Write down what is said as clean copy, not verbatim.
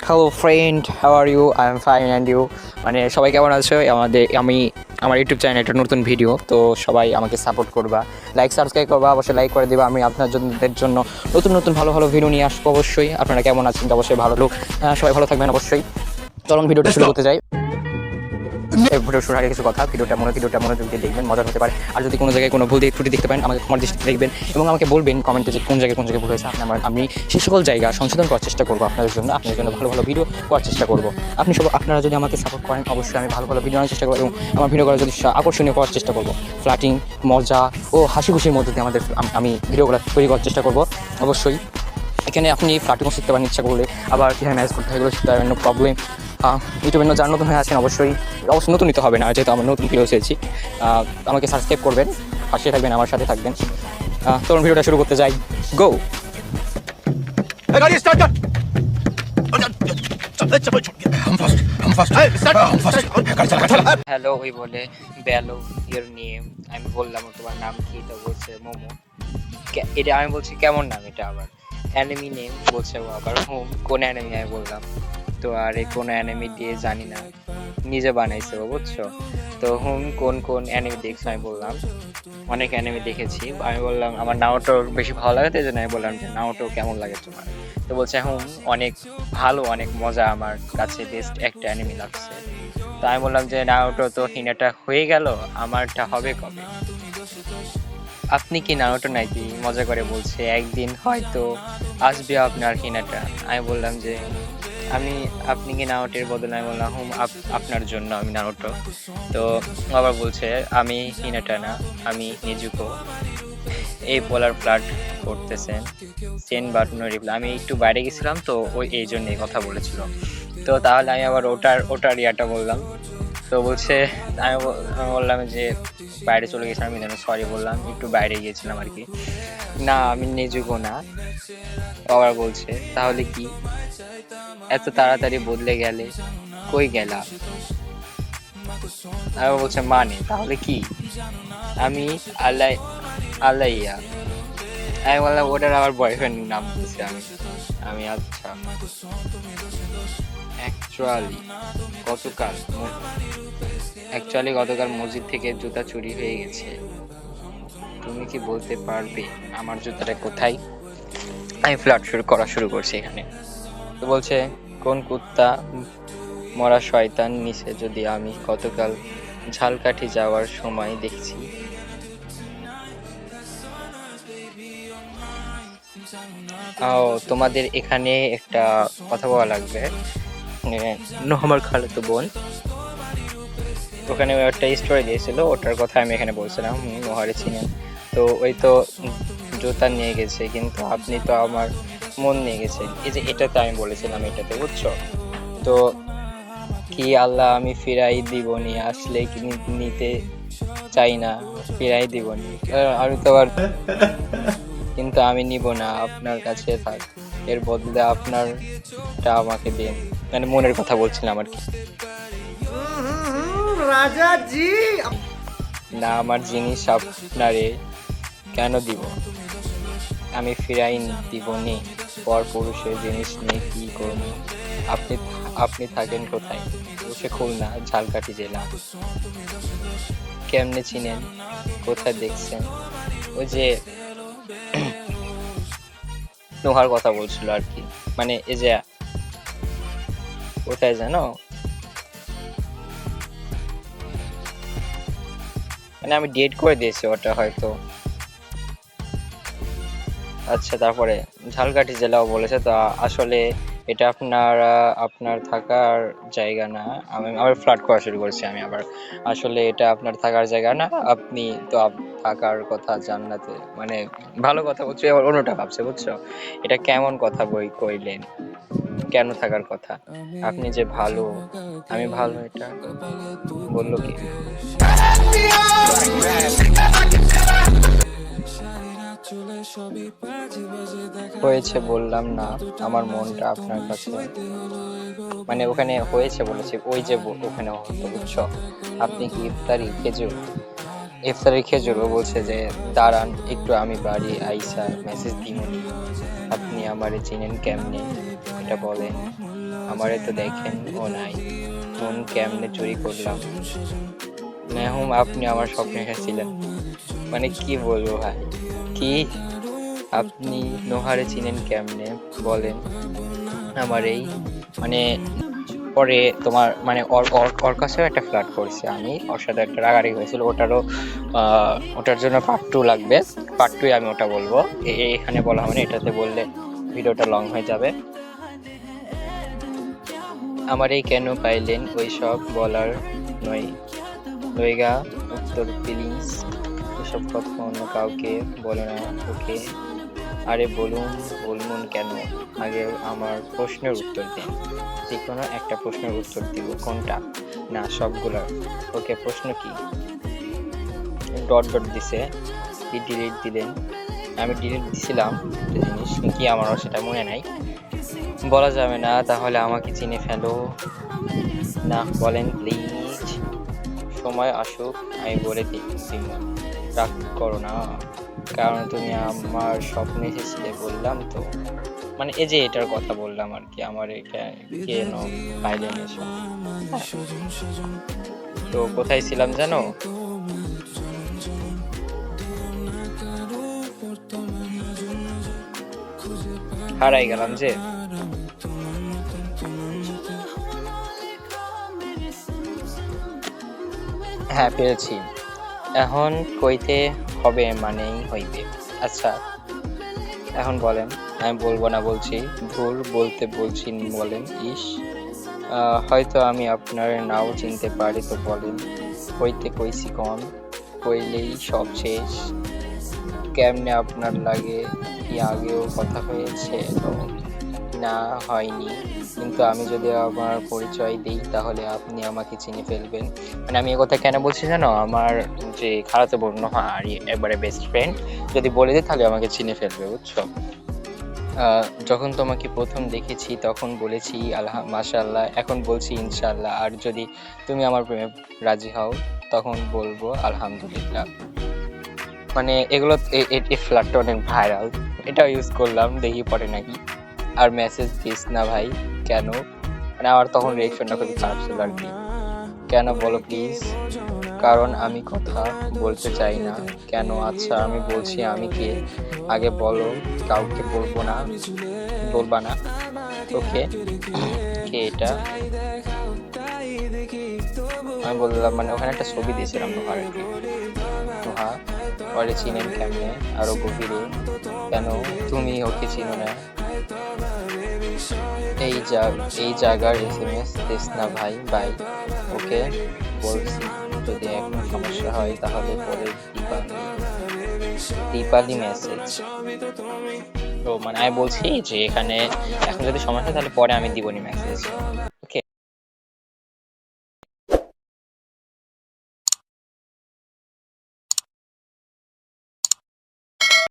Hello friend, how are you? I am fine and you? মানে সবাই কেমন আছো? আমার ইউটিউব চ্যানেল একটা নতুন ভিডিও, তো সবাই আমাকে সাপোর্ট করবা, লাইক সাবস্ক্রাইব করবা, অবশ্যই লাইক করে দিবা। আমি আপনাদের জন্য নতুন নতুন ভালো ভালো ভিডিও নিয়ে আসবো অবশ্যই। আপনারা কেমন আছেন? অবশ্যই ভালো লোক, সবাই ভালো থাকবেন অবশ্যই। চলুন ভিডিওটা শুরু করতে যাই। ভিডিও শুরু আগে কিছু কথা, ভিডিওটা মনোযোগ দিয়ে দেখবেন, মজা হতে পারে। আর যদি কোনো জায়গায় কোনো ভুল ত্রুটি দেখতে পারেন, আমাকে ক্ষমার দৃষ্টিতে দেখবেন এবং আমাকে বলবেন কমেন্টে যে কোন জায়গায় ভুল হয়েছে। আমি সেই সকল জায়গা সংশোধন করার চেষ্টা করবো আপনাদের জন্য ভালো ভালো ভিডিও করার চেষ্টা করবো। আপনারা যদি আমাকে সাপোর্ট করেন, অবশ্যই আমি ভালো ভালো ভিডিও আনার চেষ্টা করবো এবং আমার ভিডিওগুলো যদি আকর্ষণীয় করার চেষ্টা করবো। ফ্ল্যাটিং, মজা ও হাসি খুশির মধ্যে দিয়ে আমি ভিডিওগুলো তৈরি করার চেষ্টা করবো অবশ্যই। এখানে আপনি ফ্ল্যাটিংও শিখতে পারেন ইচ্ছা করলে, আবার কীভাবে ম্যানেজ করতে হয় এগুলো শিখতে পারেন, নো প্রবলেম। ইউটিউবে যারা নতুন হয়ে আছেন অবশ্যই নতুন নিতে হবে না, যেহেতু আমার নতুন ভিডিও এসেছি। আমাকে সাবস্ক্রাইব করবেন, পাশে থাকবেন, আমার সাথে থাকবেন। তখন ভিডিওটা শুরু করতে যাই, গো। হ্যালো ওই বলে বেলো ইয়োর নেম, আমি বললাম তোমার নাম কি? তো বলছে মোমো। এটা আমি বলছি কেমন নাম এটা? আবার অ্যানিমি নেম বলছে ও, আবার হোম কোন অ্যানিমি আমি বললাম। তো আর এই কোন অ্যানিমি দিয়ে জানি না, নিজে বানাইছে ও, বুঝছো? তো হোম কোন কোন অ্যানিমি দেখছো আমি বললাম অনেক অ্যানিমি দেখেছি। আমি বললাম আমার নাওটো বেশি ভালো লাগে, তাই জন্য আমি বললাম যে নাওটো কেমন লাগে তোমার? তো বলছে হোম অনেক ভালো, অনেক মজা, আমার কাছে বেস্ট একটা অ্যানিমি লাগছে। তো আমি বললাম যে নাওটো তো হিনাটা হয়ে গেল, আমারটা হবে কবে? আপনি কি নারুটো নাকি? মজা করে বলছে একদিন হয়তো আসবে আপনার হিনাটা। আমি বললাম যে আপনি কি নারুটোর বদলে? আমি বললাম আপনার জন্য আমি নারুটো। তো আবার বলছে আমি হিনাটা না, আমি নিজুকো। এই পোলার ফ্লার্ট করতেছেন, সেন্ড বাটন রিপ্লাই। আমি একটু বাইরে গেছিলাম তো ওই এই জন্য কথা বলেছিল। তো তাহলে আমি আবার ওটার ইয়াটা বললাম। তো বলছে আমি বললাম যে বাইরে চলে গেছিলাম, আমি যেন সরি বললাম, একটু বাইরে গিয়েছিলাম আর কি। না আমি নিজুকো না। আবার বলছে তাহলে কি এত তাড়াতাড়ি বদলে গেলে, কই গেলা? আবার বলছে মানে তাহলে কি? আমি আলাইয়া। আমি বললাম ওটার আবার বয়ফ্রেন্ড নাম দিয়েছি আমি আচ্ছা। গতকাল মসজিদ থেকে জুতা চুরি হয়ে গেছে। তুমি কি বলতে পারবে আমার জুতাটা কোথায়? আমি ফ্ল্যাট শুরু করছি এখানে। তো বলছে কোন কুত্তা মরা শয়তান নিচে যদি আমি গতকাল ঝালকাঠি যাওয়ার সময় দেখছি। তোমাদের এখানে একটা কথা বলা লাগবে। আমার খালাতো বোন ওখানে একটা স্টোরি দিয়েছিল, ওটার কথা আমি এখানে বলছিলাম। নোহারে চিনেন তো, ওই তো জুতা নিয়ে গেছে, কিন্তু আপনি তো আমার মন নিয়ে গেছেন। এই যে এটাতে আমি বলেছিলাম, এটাতে বুঝছো তো? কি আল্লাহ আমি ফিরাই দিবনি, আসলে কি নিতে চাই না, ফিরাই দিবনি। আমি তো আবার কিন্তু আমি নিব না, আপনার কাছে থাক, এর বদলে আপনারটা আমাকে দিন। মানে মনের কথা বলছিলাম আর কি। রাজাজি না, আমার জিনিস আপনারে কেন দিব? আমি ফিরাই দিবনি, পর পুরুষের জিনিস নিয়ে কি করব? আপনি থাকেন কোথায়? বসে খুলনা, ঝালকাঠি জেলা। কেমনে চিনেন? কোথায় দেখছেন? ওই যে নোহার কথা বলছিল আর কি, মানে এই যে কোথায় জানো, মানে আমি ডেট করে দিয়েছি ওটা হয়তো। আচ্ছা, তারপরে ঝালকাঠি জেলাও বলেছে তো। আসলে এটা আপনার থাকার জায়গা না। আমি আবার ফ্ল্যাট করা শুরু করছি আমি আবার। আসলে এটা আপনার থাকার জায়গা না, আপনি তো থাকার কথা জান্নাতে। মানে ভালো কথা বলছো, আবার অন্যটা ভাবছে, বুঝছো? এটা কেমন কথা কইলেন? কেন থাকার কথা? আপনি যে ভালো, আমি ভালো, এটা বললো কি? হয়েছে বললাম না, আমার মনটা আপনার কাছে। মানে ওখানে হয়েছে বলেছে, ওই যে ওখানে হতো, বুঝছো? আপনি কি ইফতারি খেজুর ও বলছে যে দাঁড়ান একটু, আমি বাড়ি আইসা মেসেজ দিমুনি। আপনি আমারে চিনেন কেমনে? একটা বলেন, আমারে তো দেখেন ও নাই, মন কেমনে চুরি করলাম, মেহুম আপনি আমার স্বপ্নে এসেছিলেন। মানে কি বলবো ভাই, কি আপনি নোহারে চিনেন কেমনে বলেন, আমার এই মানে পরে তোমার মানে ওর ওর ওর কাছেও একটা ফ্ল্যাট করছে, আমি ওর সাথে একটা রাগারাগি হয়েছিল, ওটার জন্য পার্ট 2 লাগবে। পার্ট 2 আমি ওটা বলবো, এখানে বলা হবে না, এটাতে বললে ভিডিওটা লং হয়ে যাবে। আমার এই কেন পাইলেন ওই সব বলার নয়, লইগা উত্তর প্লিজ, এসব কথা অন্য কাউকে বলে না, ওকে? আরে বলুন কেন, আগে আমার প্রশ্নের উত্তর দিন। যে কোনো একটা প্রশ্নের উত্তর দিব, কোনটা? না সবগুলার। ওকে, প্রশ্ন কি? ডট ডট দিছে, কি ডিলিট দিলেন? আমি ডিলিট দিছিলাম একটা জিনিস, কি আমারও সেটা মনে নাই, বলা যাবে না, তাহলে আমাকে চিনে ফেলো না, বলেন প্লিজ। সময় আসুক আমি বলে দিচ্ছি, রাগ করো না, কারণ তুমি আমার স্বপ্নে এসেছিলে বললাম তো। মানে এই যে এটার কথা বললাম আর কি, আমার কেন পাইলেন এসব। তো কোথায় ছিলাম জানো? হারাই গেলাম যে। হ্যাঁ পেয়েছি, এখন কইতে হবে মানেই হইবে। আচ্ছা এখন বলেন। আমি বলবো না বলছি, ভুল বলতে বলছি বলেন। ইস, হয়তো আমি আপনার নাও চিনতে পারি, তো বলেন কইতে কইছি কম, কইলেই সব শেষ, কেমনে আপনার লাগে? কি আগেও কথা হয়েছে? তো না হয়নি, কিন্তু আমি যদি আমার পরিচয় দিই তাহলে আপনি আমাকে চিনে ফেলবেন। মানে আমি এ কথা কেন বলছি জানো? আমার যে খালাতো বোন আর একবারে বেস্ট ফ্রেন্ড, যদি বলে দিই তাহলে আমাকে চিনে ফেলবে, বুঝছো? যখন তোমাকে প্রথম দেখেছি তখন বলেছি মাশাআল্লাহ, এখন বলছি ইনশাআল্লাহ, আর যদি তুমি আমার প্রেমে রাজি হও তখন বলবো আলহামদুলিল্লাহ। মানে এগুলো এই ফ্ল্যাটটা অনেক ভাইরাল, এটাও ইউজ করলাম, দেখি পরে নাকি। আর মেসেজ দিস না ভাই, কেন? মানে আমার তখন রিয়েকশনটা খুবই খারাপ ছিল আর কি। কেন বলো প্লিজ? কারণ আমি কথা বলতে চাই না। কেন? আচ্ছা আমি বলছি আমি কে, আগে বলো, কাউকে বলবা না, ওকে? কে এটা? আমি বললাম, মানে ওখানে একটা ছবি দিয়েছিলাম নোহার আর কি। নোহা, পরে চিনেন কেমনে আরো গভীরে, কেন তুমি ওকে চিনো না? এই জায়গার SMS দিস না ভাই, বাই। ওকে বলছি, যদি এখন সমস্যা হয় তাহলে পরে দীপালি মেসেজ। তো মানে আমি বলছি যে এখানে এখন যদি সমস্যা হয় তাহলে পরে আমি দিবনি মেসেজ।